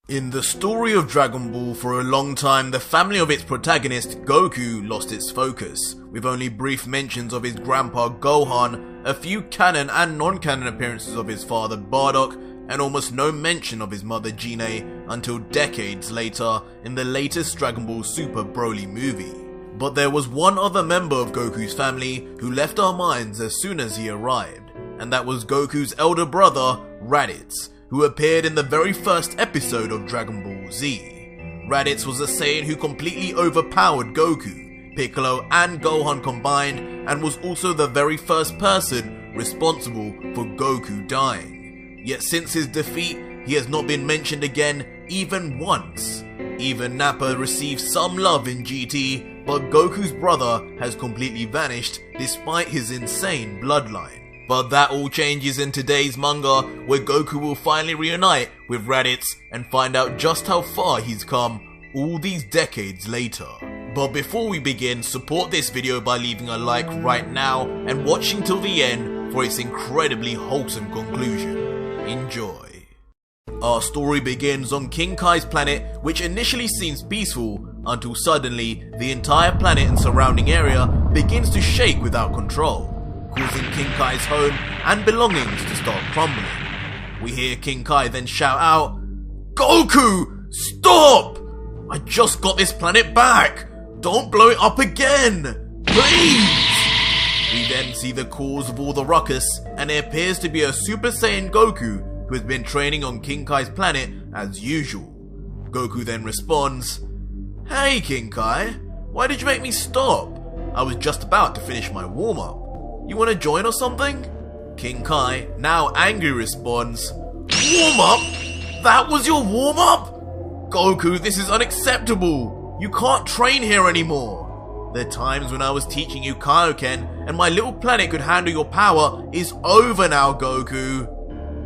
In the story of Dragon Ball, for a long time, the family of its protagonist, Goku, lost its focus, with only brief mentions of his grandpa Gohan, a few canon and non-canon appearances of his father Bardock, and almost no mention of his mother Gine until decades later in the latest Dragon Ball Super Broly movie. But there was one other member of Goku's family who left our minds as soon as he arrived, and that was Goku's elder brother, Raditz, who appeared in the very first episode of Dragon Ball Z. Raditz was a Saiyan who completely overpowered Goku, Piccolo and Gohan combined, and was also the very first person responsible for Goku dying. Yet since his defeat, he has not been mentioned again even once. Even Nappa received some love in GT, but Goku's brother has completely vanished despite his insane bloodline. But that all changes in today's manga, where Goku will finally reunite with Raditz and find out just how far he's come all these decades later. But before we begin, support this video by leaving a like right now and watching till the end for its incredibly wholesome conclusion. Enjoy. Our story begins on King Kai's planet, which initially seems peaceful until suddenly the entire planet and surrounding area begins to shake without control, causing King Kai's home and belongings to start crumbling. We hear King Kai then shout out, "Goku, stop! I just got this planet back! Don't blow it up again! Please!" We then see the cause of all the ruckus, and it appears to be a Super Saiyan Goku who has been training on King Kai's planet as usual. Goku then responds, "Hey King Kai, why did you make me stop? I was just about to finish my warm-up. You wanna join or something?" King Kai, now angry, responds, "Warm-up? That was your warm-up? Goku, this is unacceptable. You can't train here anymore. The times when I was teaching you Kaioken and my little planet could handle your power is over now, Goku."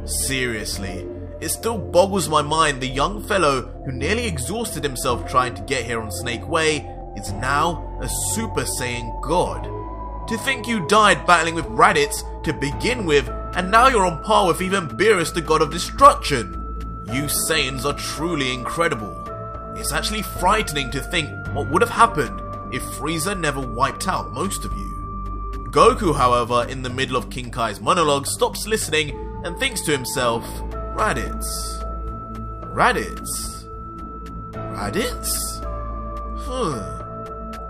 Seriously, it still boggles my mind the young fellow who nearly exhausted himself trying to get here on Snake Way is now a Super Saiyan God. To think you died battling with Raditz to begin with, and now you're on par with even Beerus, the god of destruction. You Saiyans are truly incredible. It's actually frightening to think what would have happened if Frieza never wiped out most of you. Goku, however, in the middle of King Kai's monologue, stops listening and thinks to himself, Raditz?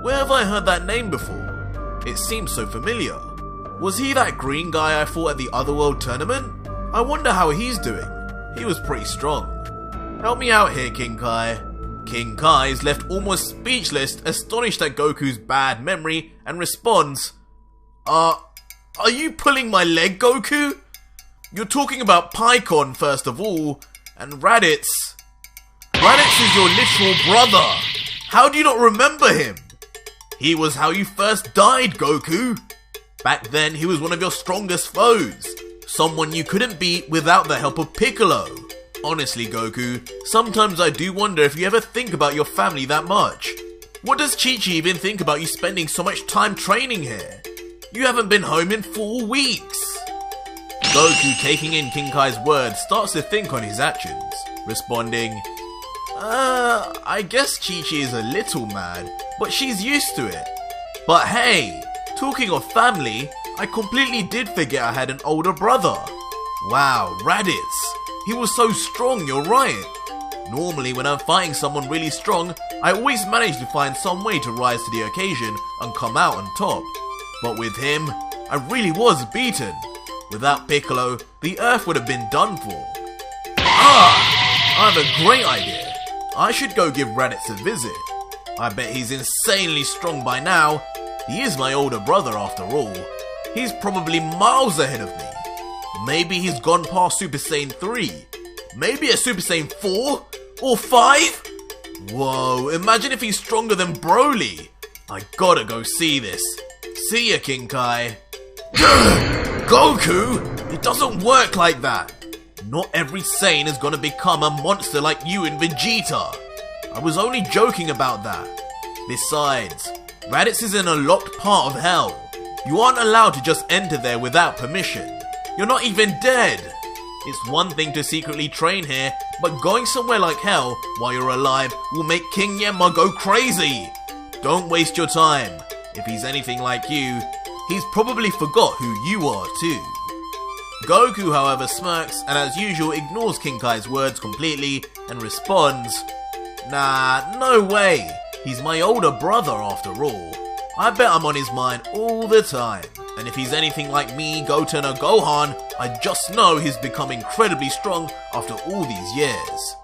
Where have I heard that name before? It seems so familiar. Was he that green guy I fought at the Otherworld tournament? I wonder how he's doing. He was pretty strong. Help me out here, King Kai. King Kai is left almost speechless, astonished at Goku's bad memory, and responds, Are you pulling my leg, Goku? You're talking about Pikkon first of all, and Raditz. Raditz is your literal brother. How do you not remember him? He was how you first died, Goku. Back then, he was one of your strongest foes. Someone you couldn't beat without the help of Piccolo. Honestly, Goku, sometimes I do wonder if you ever think about your family that much. What does Chi-Chi even think about you spending so much time training here? You haven't been home in 4 weeks. Goku, taking in King Kai's words, starts to think on his actions, responding, I guess Chi-Chi is a little mad, but she's used to it. But hey, talking of family, I completely did forget I had an older brother. Wow, Raditz. He was so strong, you're right. Normally when I'm fighting someone really strong, I always manage to find some way to rise to the occasion and come out on top. But with him, I really was beaten. Without Piccolo, the Earth would have been done for. I have a great idea. I should go give Raditz a visit. I bet he's insanely strong by now. He is my older brother after all. He's probably miles ahead of me. Maybe he's gone past Super Saiyan 3. Maybe a Super Saiyan 4? Or 5? Whoa, imagine if he's stronger than Broly. I gotta go see this. See ya, King Kai. Goku! It doesn't work like that. Not every Saiyan is gonna become a monster like you and Vegeta. I was only joking about that. Besides, Raditz is in a locked part of hell. You aren't allowed to just enter there without permission. You're not even dead. It's one thing to secretly train here, but going somewhere like hell while you're alive will make King Yenma go crazy. Don't waste your time. If he's anything like you, he's probably forgot who you are too. Goku, however, smirks and as usual ignores King Kai's words completely and responds, "Nah, no way. He's my older brother after all. I bet I'm on his mind all the time. And if he's anything like me, Goten or Gohan, I just know he's become incredibly strong after all these years.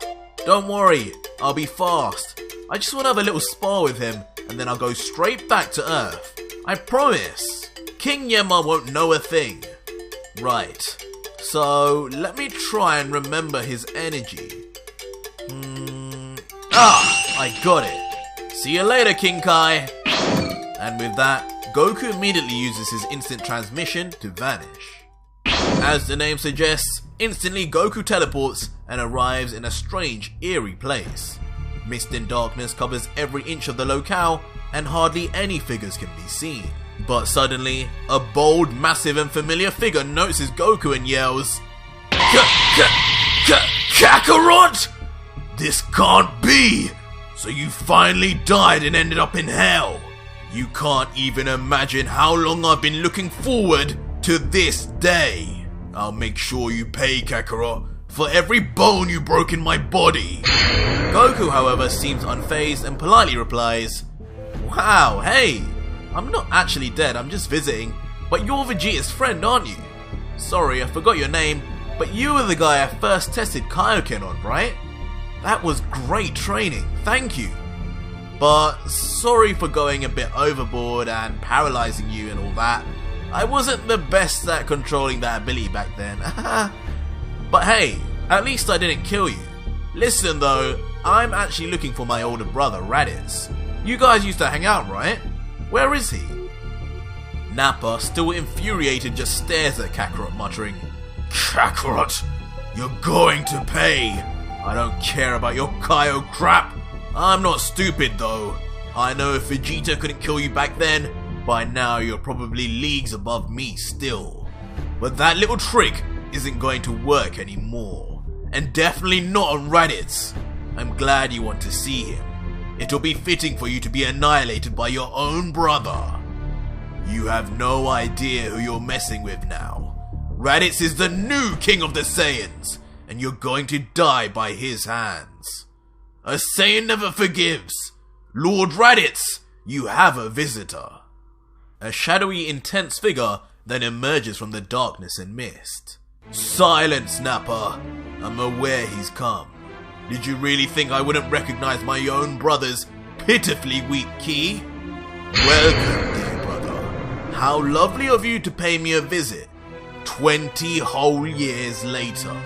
Don't worry, I'll be fast. I just want to have a little spar with him and then I'll go straight back to Earth. I promise. King Yenma won't know a thing." Right, so let me try and remember his energy. I got it. See you later, King Kai. And with that, Goku immediately uses his instant transmission to vanish. As the name suggests, instantly Goku teleports and arrives in a strange, eerie place. Mist and darkness covers every inch of the locale and hardly any figures can be seen. But suddenly, a bold, massive and familiar figure notices Goku and yells, "Kakarot! This can't be! So you finally died and ended up in hell! You can't even imagine how long I've been looking forward to this day! I'll make sure you pay, Kakarot, for every bone you broke in my body!" Goku, however, seems unfazed and politely replies, "Wow, hey! I'm not actually dead, I'm just visiting, but you're Vegeta's friend, aren't you? Sorry, I forgot your name, but you were the guy I first tested Kaioken on, right? That was great training, thank you. But sorry for going a bit overboard and paralyzing you and all that. I wasn't the best at controlling that ability back then. But hey, at least I didn't kill you. Listen though, I'm actually looking for my older brother, Raditz. You guys used to hang out, right? Where is he?" Nappa, still infuriated, just stares at Kakarot, muttering, "Kakarot, you're going to pay. I don't care about your Kaio crap. I'm not stupid though. I know if Vegeta couldn't kill you back then, by now you're probably leagues above me still. But that little trick isn't going to work anymore. And definitely not on Raditz. I'm glad you want to see him. It'll be fitting for you to be annihilated by your own brother. You have no idea who you're messing with now. Raditz is the new King of the Saiyans, and you're going to die by his hands. A Saiyan never forgives. Lord Raditz, you have a visitor." A shadowy, intense figure then emerges from the darkness and mist. "Silence, Nappa. I'm aware he's come. Did you really think I wouldn't recognize my own brother's pitifully weak ki? Welcome, dear brother. How lovely of you to pay me a visit. 20 whole years later."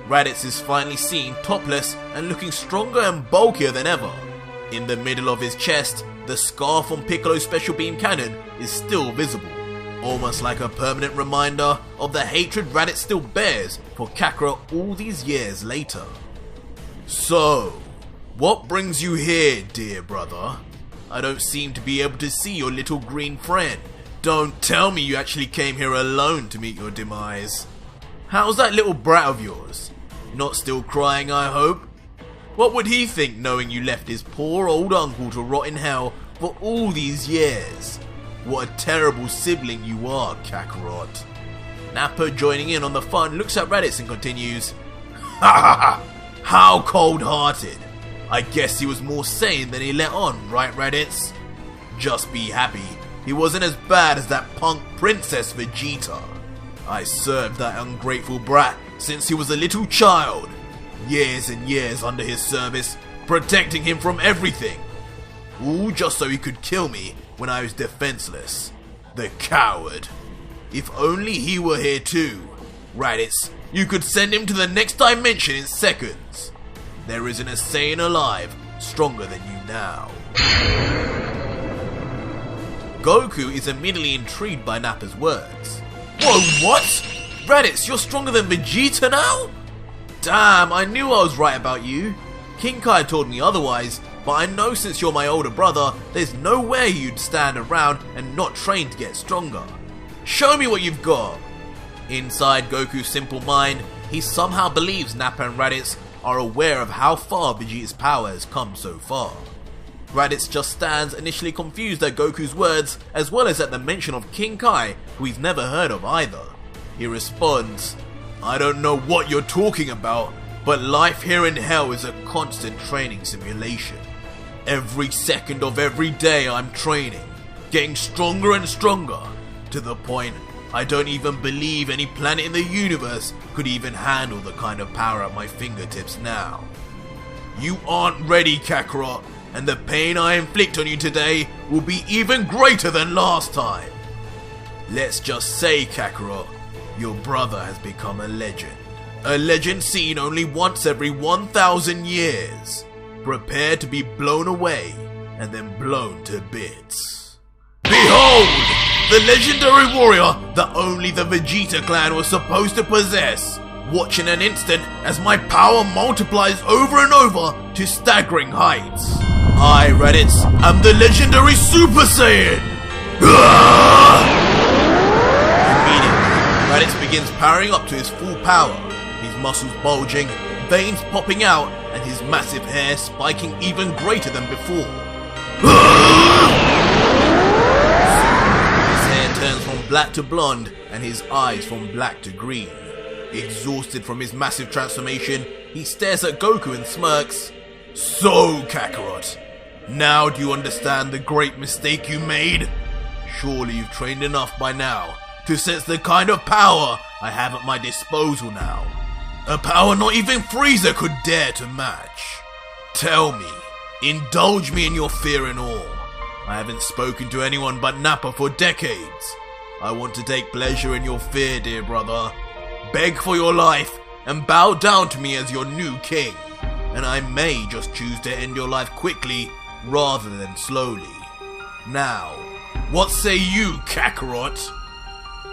Raditz is finally seen topless and looking stronger and bulkier than ever. In the middle of his chest, the scar from Piccolo's special beam cannon is still visible, almost like a permanent reminder of the hatred Raditz still bears for Kakarot all these years later. "So, what brings you here, dear brother? I don't seem to be able to see your little green friend. Don't tell me you actually came here alone to meet your demise. How's that little brat of yours? Not still crying, I hope? What would he think knowing you left his poor old uncle to rot in hell for all these years? What a terrible sibling you are, Kakarot." Nappa, joining in on the fun, looks at Raditz and continues, "Ha ha ha! How cold-hearted. I guess he was more sane than he let on, right, Raditz? Just be happy he wasn't as bad as that punk Princess Vegeta. I served that ungrateful brat since he was a little child. Years and years under his service, protecting him from everything. All just so he could kill me when I was defenseless. The coward. If only he were here too. Raditz, you could send him to the next dimension in seconds. There isn't a Saiyan alive stronger than you now." Goku is immediately intrigued by Nappa's words. "Whoa, what? Raditz, you're stronger than Vegeta now? Damn, I knew I was right about you. King Kai told me otherwise, but I know since you're my older brother, there's no way you'd stand around and not train to get stronger. Show me what you've got." Inside Goku's simple mind, he somehow believes Nappa and Raditz are aware of how far Vegeta's power has come so far. Raditz just stands initially confused at Goku's words, as well as at the mention of King Kai, who he's never heard of either. He responds, "I don't know what you're talking about, but life here in hell is a constant training simulation. Every second of every day I'm training, getting stronger and stronger, to the point I don't even believe any planet in the universe could even handle the kind of power at my fingertips now. You aren't ready, Kakarot, and the pain I inflict on you today will be even greater than last time. Let's just say, Kakarot, your brother has become a legend. A legend seen only once every 1,000 years. Prepare to be blown away and then blown to bits. Behold! The legendary warrior that only the Vegeta clan was supposed to possess. Watch in an instant as my power multiplies over and over to staggering heights. I, Raditz, am the legendary Super Saiyan! Immediately, Raditz begins powering up to his full power, his muscles bulging, veins popping out, and his massive hair spiking even greater than before. His hair turns from black to blonde, and his eyes from black to green. Exhausted from his massive transformation, he stares at Goku and smirks. So, Kakarot, now do you understand the great mistake you made? Surely you've trained enough by now to sense the kind of power I have at my disposal now. A power not even Frieza could dare to match. Tell me, indulge me in your fear and awe. I haven't spoken to anyone but Nappa for decades. I want to take pleasure in your fear, dear brother. Beg for your life and bow down to me as your new king. And I may just choose to end your life quickly rather than slowly. Now, what say you, Kakarot?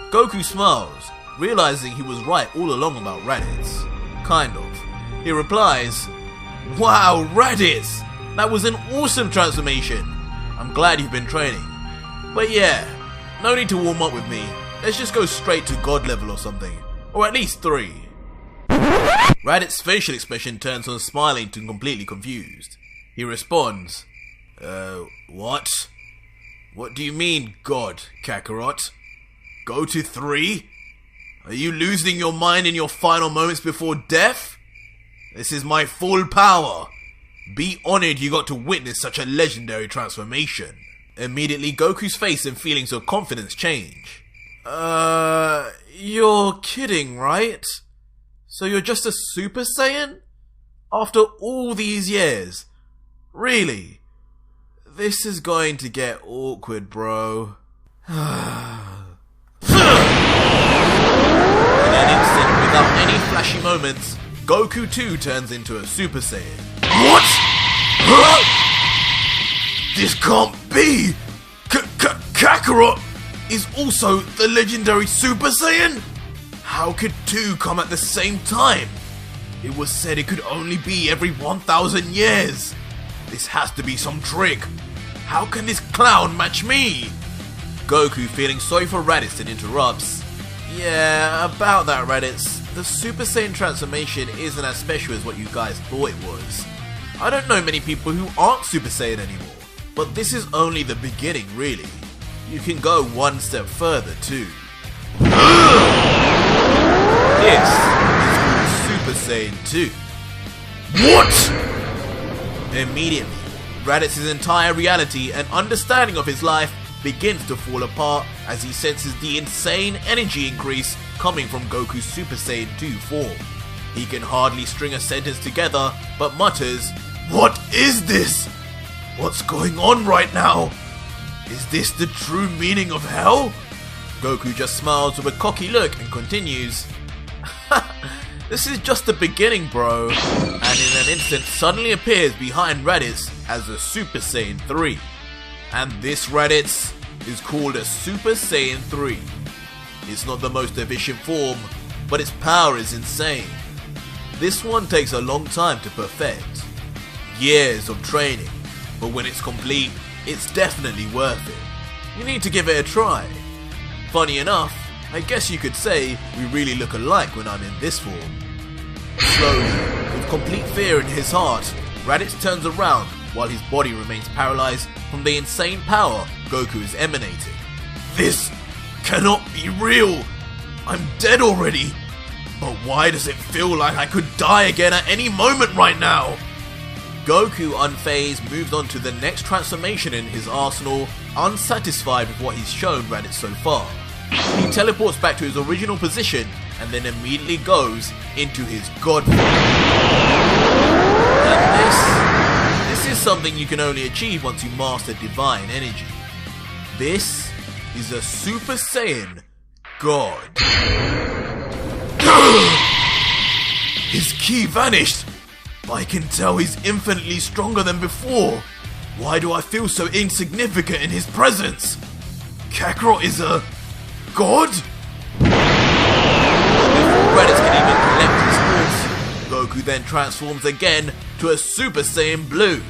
Goku smiles, realizing he was right all along about Raditz. Kind of. He replies, "Wow, Raditz! That was an awesome transformation. I'm glad you've been training. But yeah, no need to warm up with me. Let's just go straight to God level or something. Or at least 3. Raditz's facial expression turns from smiling to completely confused. He responds, what? What do you mean, God, Kakarot? Go to 3? Are you losing your mind in your final moments before death? This is my full power. Be honored you got to witness such a legendary transformation." Immediately, Goku's face and feelings of confidence change. You're kidding, right? So you're just a Super Saiyan? After all these years? Really? This is going to get awkward, bro. In an instant, without any flashy moments, Goku too turns into a Super Saiyan. What? Huh? This can't be! Kakarot is also the legendary Super Saiyan? How could 2 come at the same time? It was said it could only be every 1,000 years. This has to be some trick. How can this clown match me? Goku, feeling sorry for Raditz, interrupts. Yeah, about that, Raditz. The Super Saiyan transformation isn't as special as what you guys thought it was. I don't know many people who aren't Super Saiyan anymore, but this is only the beginning, really. You can go one step further, too. This is called Super Saiyan 2. What? Immediately, Raditz's entire reality and understanding of his life begins to fall apart as he senses the insane energy increase coming from Goku's Super Saiyan 2 form. He can hardly string a sentence together, but mutters, "What is this? What's going on right now? Is this the true meaning of hell?" Goku just smiles with a cocky look and continues, "This is just the beginning, bro," and in an instant suddenly appears behind Raditz as a Super Saiyan 3. And this Raditz is called a Super Saiyan 3. It's not the most efficient form, but its power is insane. This one takes a long time to perfect. Years of training, but when it's complete, it's definitely worth it. You need to give it a try. Funny enough, I guess you could say we really look alike when I'm in this form. Slowly, with complete fear in his heart, Raditz turns around while his body remains paralyzed from the insane power Goku is emanating. This cannot be real! I'm dead already! But why does it feel like I could die again at any moment right now? Goku, unfazed, moves on to the next transformation in his arsenal, unsatisfied with what he's shown Raditz so far. He teleports back to his original position and then immediately goes into his God form. And this is something you can only achieve once you master divine energy. This is a Super Saiyan God. His ki vanished! I can tell he's infinitely stronger than before. Why do I feel so insignificant in his presence? Kakarot is a god? Before Raditz can even collect his thoughts, Goku then transforms again to a Super Saiyan Blue.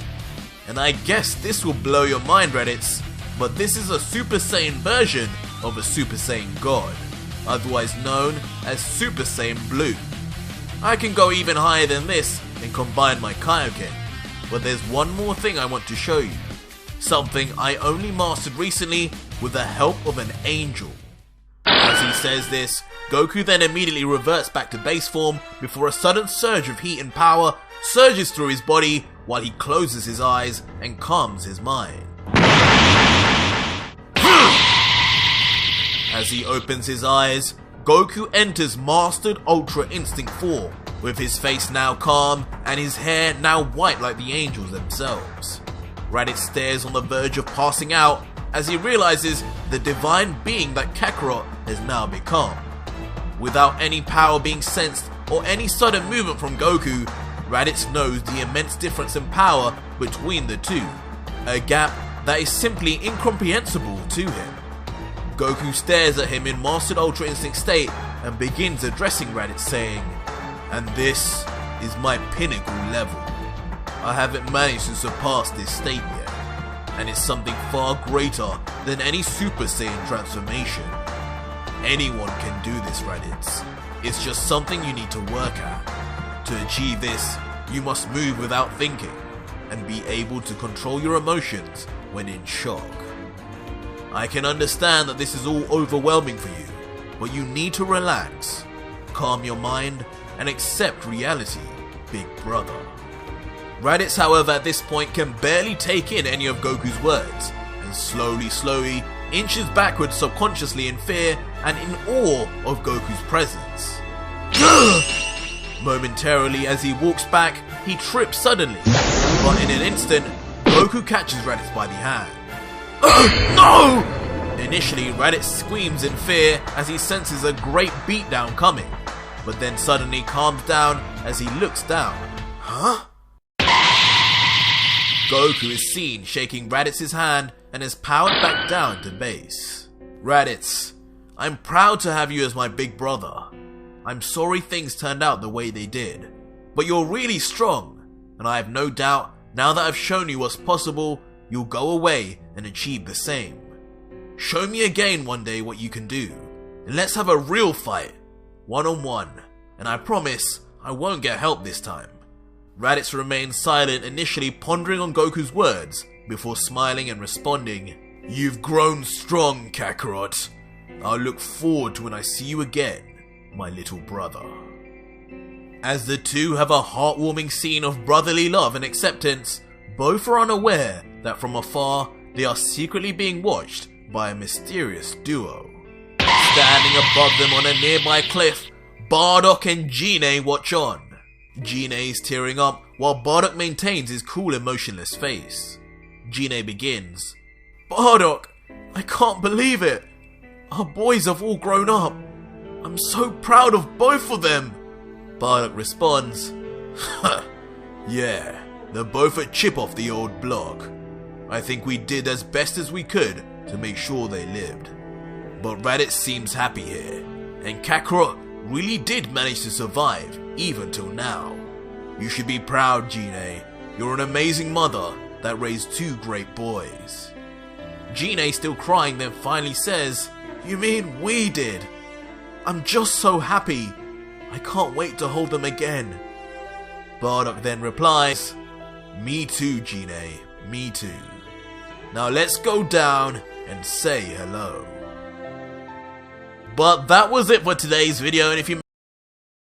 And I guess this will blow your mind, Raditz, but this is a Super Saiyan version of a Super Saiyan God, otherwise known as Super Saiyan Blue. I can go even higher than this and combine my Kaioken, but there's one more thing I want to show you. Something I only mastered recently with the help of an angel. As he says this, Goku then immediately reverts back to base form before a sudden surge of heat and power surges through his body while he closes his eyes and calms his mind. As he opens his eyes, Goku enters Mastered Ultra Instinct form, with his face now calm and his hair now white like the angels themselves. Raditz stares on the verge of passing out as he realizes the divine being that Kakarot has now become. Without any power being sensed or any sudden movement from Goku, Raditz knows the immense difference in power between the two, a gap that is simply incomprehensible to him. Goku stares at him in Mastered Ultra Instinct state and begins addressing Raditz saying, "And this is my pinnacle level. I haven't managed to surpass this state yet, and it's something far greater than any Super Saiyan transformation. Anyone can do this, Raditz. It's just something you need to work at. To achieve this, you must move without thinking, and be able to control your emotions when in shock. I can understand that this is all overwhelming for you, but you need to relax, calm your mind, and accept reality, big brother." Raditz, however, at this point can barely take in any of Goku's words, and slowly inches backwards subconsciously in fear and in awe of Goku's presence. Momentarily, as he walks back, he trips suddenly, but in an instant, Goku catches Raditz by the hand. No! Initially, Raditz screams in fear as he senses a great beatdown coming, but then suddenly calms down as he looks down. Huh? Goku is seen shaking Raditz's hand and is powered back down to base. "Raditz, I'm proud to have you as my big brother. I'm sorry things turned out the way they did, but you're really strong, and I have no doubt now that I've shown you what's possible, you'll go away and achieve the same. Show me again one day what you can do, and let's have a real fight, one-on-one, and I promise I won't get help this time." Raditz remains silent, initially pondering on Goku's words, before smiling and responding, "You've grown strong, Kakarot. I'll look forward to when I see you again, my little brother." As the two have a heartwarming scene of brotherly love and acceptance, both are unaware that from afar they are secretly being watched by a mysterious duo. Standing above them on a nearby cliff, Bardock and Gine watch on. Gine is tearing up while Bardock maintains his cool, emotionless face. Gine begins, "Bardock, I can't believe it. Our boys have all grown up. I'm so proud of both of them." Bardock responds, "Yeah, they're both a chip off the old block. I think we did as best as we could to make sure they lived. But Raditz seems happy here, and Kakarot really did manage to survive even till now. You should be proud, Gine. You're an amazing mother that raised two great boys." Gine, still crying, then finally says, "You mean we did? I'm just so happy. I can't wait to hold them again. Bardock then replies, "Me too, Gine, me too. Now let's go down and say hello." But that was it for today's video, and if you